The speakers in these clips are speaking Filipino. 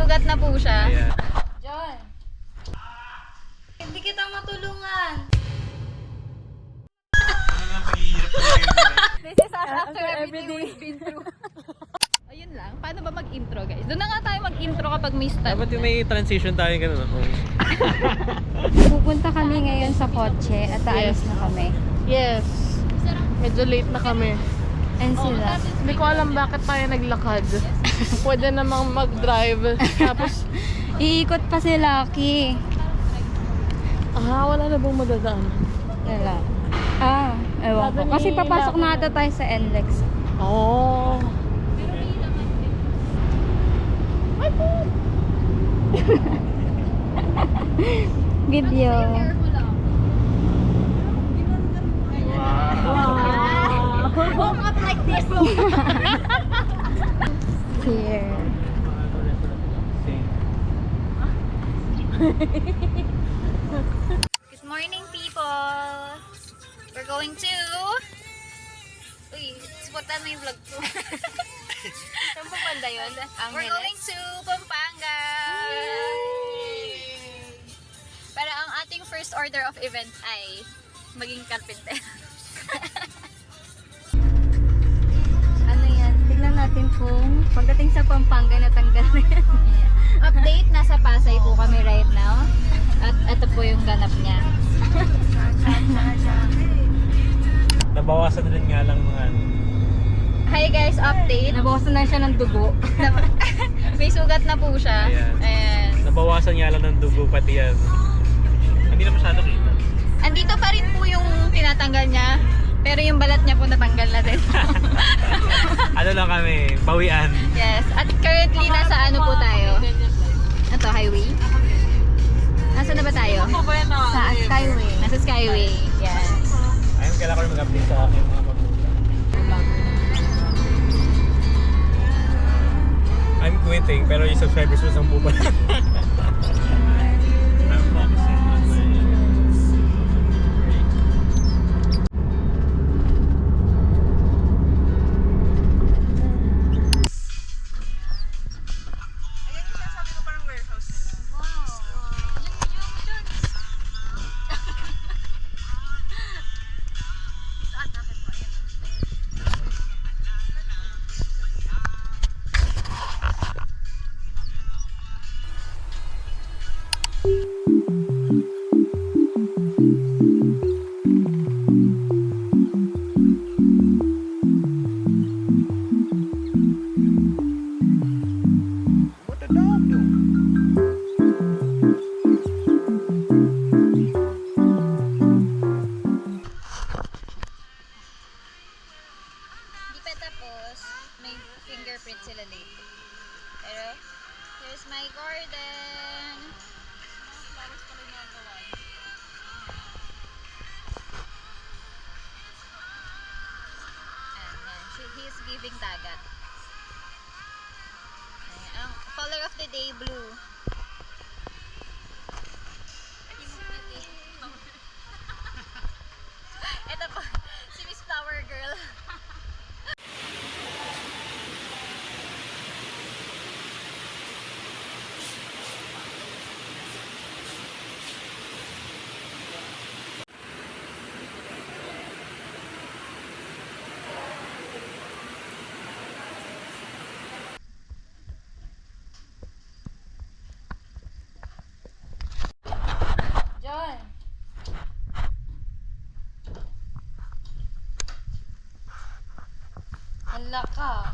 sugat na po siya. Ayan. John, hindi kita matulungan. This is us after everything we've been through. Ayun lang. Paano ba mag-intro, guys? Doon na nga tayo mag-intro kapag may stand. Dapat yung may transition tayo ganun ako. Pupunta kami ngayon sa kotse at aalis na kami. Yes. Medyo late na kami. And sila. Hindi ko alam bakit tayo naglakad. Pwede namang mag-drive. Tapos, Iikot pa si Lucky. wala na bang madadaan? Wala. Ewan ko. Sabi ni Kasi papasok Lucky na ata tayo sa NLEX. Oh. Video. Walk up like this. Here. Good morning, people. We're going to... Uy, supportan mo yung vlog ko. Saan pa banda yun? We're going to Pampanga. Para ang ating first order of event ay maging carpenter. Ano yan? Tignan natin kung pagdating sa Pampanga natanggal na yan. Update, nasa Pasay po kami right now. At ito po yung ganap niya. Nabawasan din nga lang mga ano. Hi guys, update. Nabawasan na siya ng dugo. May sugat na po siya. Ayan. Ayan. Nabawasan nga lang ng dugo pati yan. Hindi na masyado kita. Andito pa rin po yung tinatanggal niya. Pero yung balat niya po natanggal na din. Ano lang kami, bawian. Yes. At currently nasa ano po tayo? Ito, highway. Nasa na ba tayo? Sa Skyway. Nasa Skyway. Yes. Ayun, kailangan ko rin mag-update sa akin mga magulang. I'm quitting, pero yung subscribers mo 10 pa. I'm focusing on my... Hindi pa tapos. May fingerprint sila later. Pero, here's my garden. Ayan. He's giving dagat. Ayan. Ang color of the day, blue. Ito po, si Miss Flower Girl. John! Hala ka.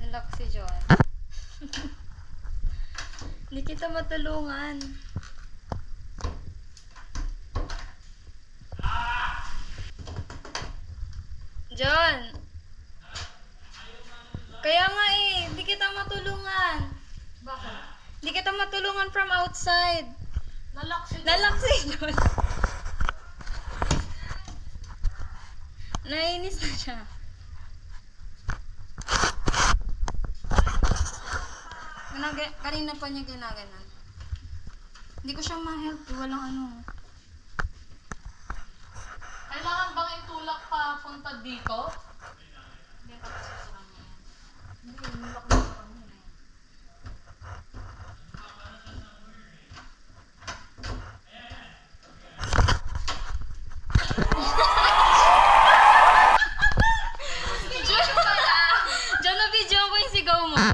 Nalak si John. Hindi kita matulungan. John! Kaya nga hindi kita matulungan. Bakit? Hindi kita matulungan from outside. Nalak si John. Nainis na siya. Kanina pa niya ginaganon. Hindi ko siya ma-help. Walang ano. Kailangan bang itulak pa punta dito? Diyan na video ko yung sigaw mo.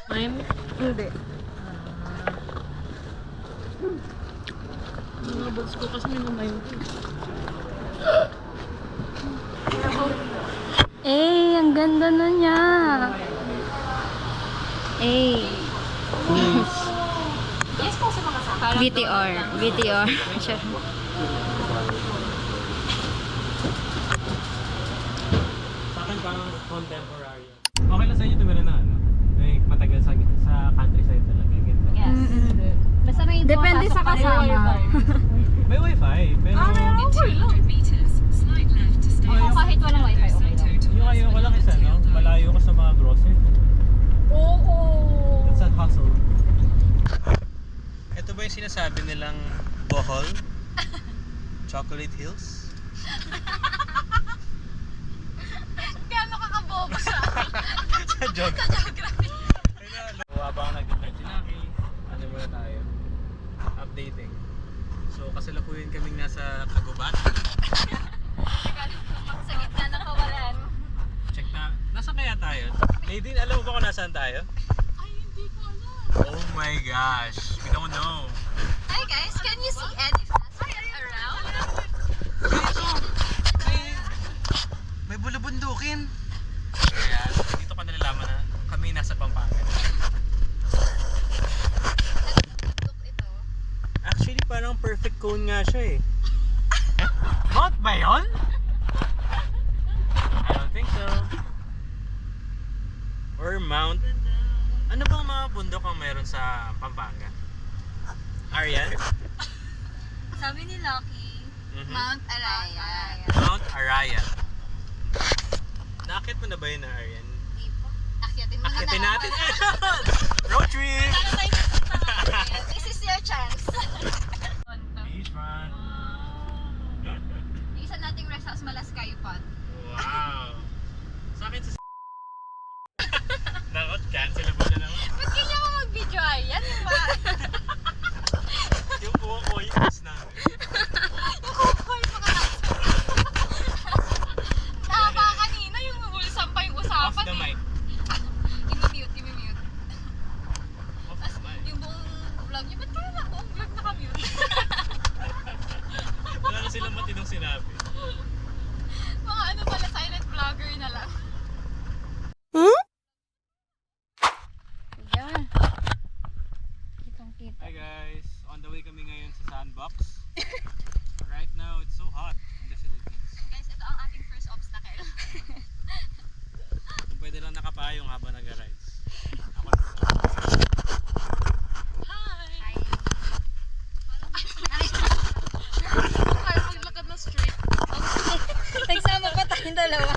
Mime? Hindi. Mga bots ko kasi minamime ko. Eh, ang ganda na niya. Eh. VTR. VTR. Sure. Sa akin parang contemporary. Okay lang sa inyo tumira na ano? Like matagal sa countryside talaga. Ganito. Yes. Basta may Depende sa pumapasok ka rin. kasama. May wifi, pero Okay lang. Oo, kahit walang wifi, okay lang. yung ayoko lang isa, no? Malayo ka sa mga grocery. Oo. That's a hustle. Ito ba yung sinasabi nilang Bohol? Chocolate Hills? Gaano ka kabobo sa Sa geography. So, habang nag-start si Naki, ano muna tayo? Updating. So, kasalukuyan kaming nasa Kagubat. sa gitna ng kawalan. Check na. Nasaan kaya tayo? Nadine, alam mo ba kung nasaan tayo? Ay, hindi ko alam. Oh my gosh. We don't know. Hi guys, can you see any flashlights around? May bulubundukin. Kaya dito ka nalalaman na kami nasa Pampanga. Look ito. Actually, parang perfect cone nga siya eh. Mount ba yun? I don't think so. Or Mount... Ano bang mga bundok ang meron sa Pampanga? Arian? Sabi ni Lucky, Mhm. Mount Arayan. Mount Arayan. Nakakit mo na ba yun na Arian? Di po. Akyatin mo na Akitin lang. natin! Road trip! Wala tayo pupunta ngayon. This is your chance. Beachfront. Yung isa nating rest house, Malaskayo Pond. Wow! Sa akin sa Nakot, cancelable na naman. Ba't ganyan mo mag-video ayan? Yung kuha ko yung is namin. Yung kukoy mga tama kanina yung bulsam pa yung Off usapan the mic. I-mute. Off the mic. Yung buong vlog niyo, ba't kaya na buong vlog naka-mute? Wala na silang matinong sinabi. Mga ano pala, silent vlogger na lang. Yan. Kitang-kita. Hi guys, on the way kami ngayon sa Sandbox. Right now, it's so hot in the Philippines. Guys, ito ang ating first obstacle. Kung pwede lang nakapayong habang nag-rides. Ako Hi! Kaya maglakad na straight. Nagsama pa tayong dalawa.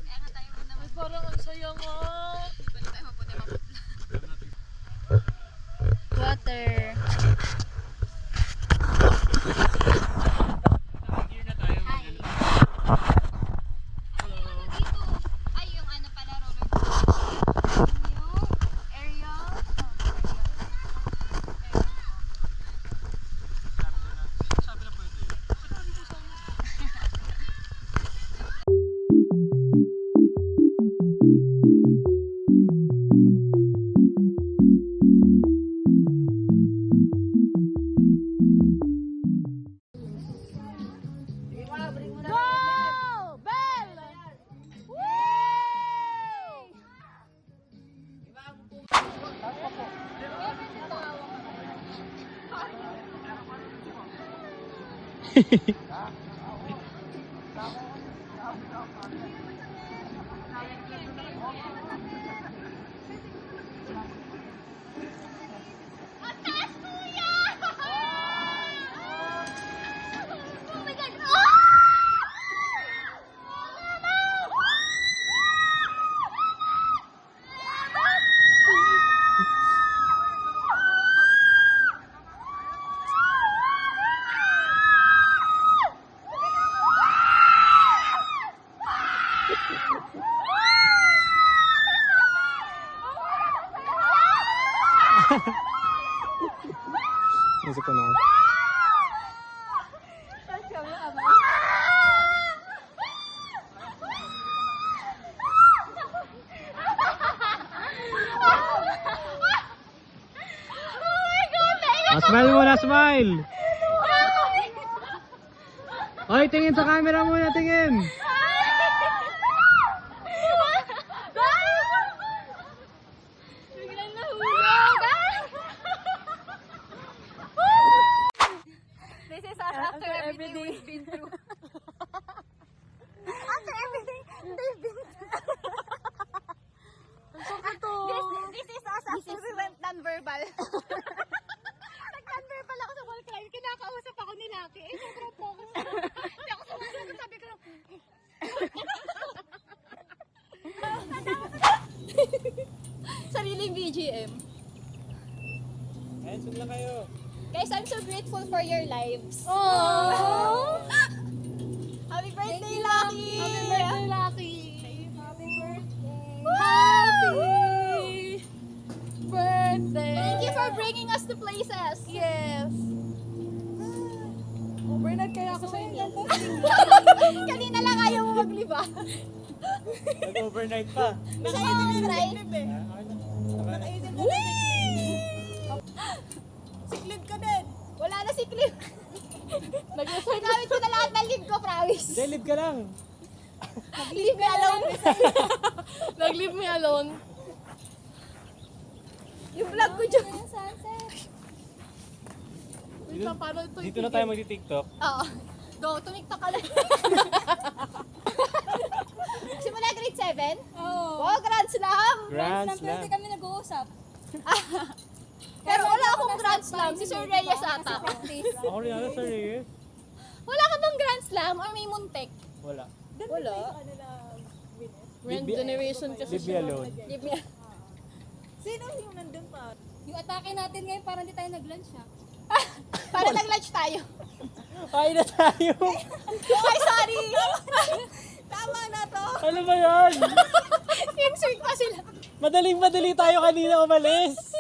Kaya nga tayo muna Ay, parang ang saya nga. Balik tayo mabuti. Water. Here na tayo. Hi. Hello. Dito. Ay, yung ano pala, roller coaster. Yung aerial. Sabi na pwede. Go! Bell! Nasa ko na. Smile muna, smile! Hoy, tingin sa camera muna, tingin! This is us after everything we've been through. After everything they've been through. This is us after we went non-verbal. Nag-non-verbal ako sa wall climb. Kinakausap ako ni Lucky. Eh, sobrang focus. Hindi ako sumasagot. Sabi ko lang, sariling BGM. Ayan, sum lang kayo. Guys, I'm so grateful for your lives. Oh! Happy birthday, Lucky! Happy birthday, Lucky! Happy birthday! Happy birthday! Thank you for bringing us to places. Yes! Overnight kaya ako sa inyo. Kanina lang ayaw mo magliba. Nag-overnight pa. Naka-try. Siklib ka din! Wala na si Cliff. Ginamit ko na lahat ng leave ko, promise. Hindi, live ka lang. Leave me alone. Nag-leave me alone. Yung vlog ko dyan. Wait lang, paano ito? Dito na tayo magti-TikTok. Oo. Go, tumiktok ka lang. Simula grade 7? Oo. Oh, Grand Slam. Grand Slam. kami nag-uusap. Pero wala akong Grand Slam. Si Sir Reyes ata. Ako rin ako, sir Reyes. Wala ka bang Grand Slam or may muntek? Wala. Wala. Rent generation kasi Leave me alone. Leave me. Sino yung nandun pa? Yung atake natin ngayon parang hindi tayo nag-lunch ha. Para nag-lunch tayo. Kain na tayo. Okay, sorry. Tama na to! Ano ba yan? Yung sweet pa sila. Madaling-madali tayo kanina umalis.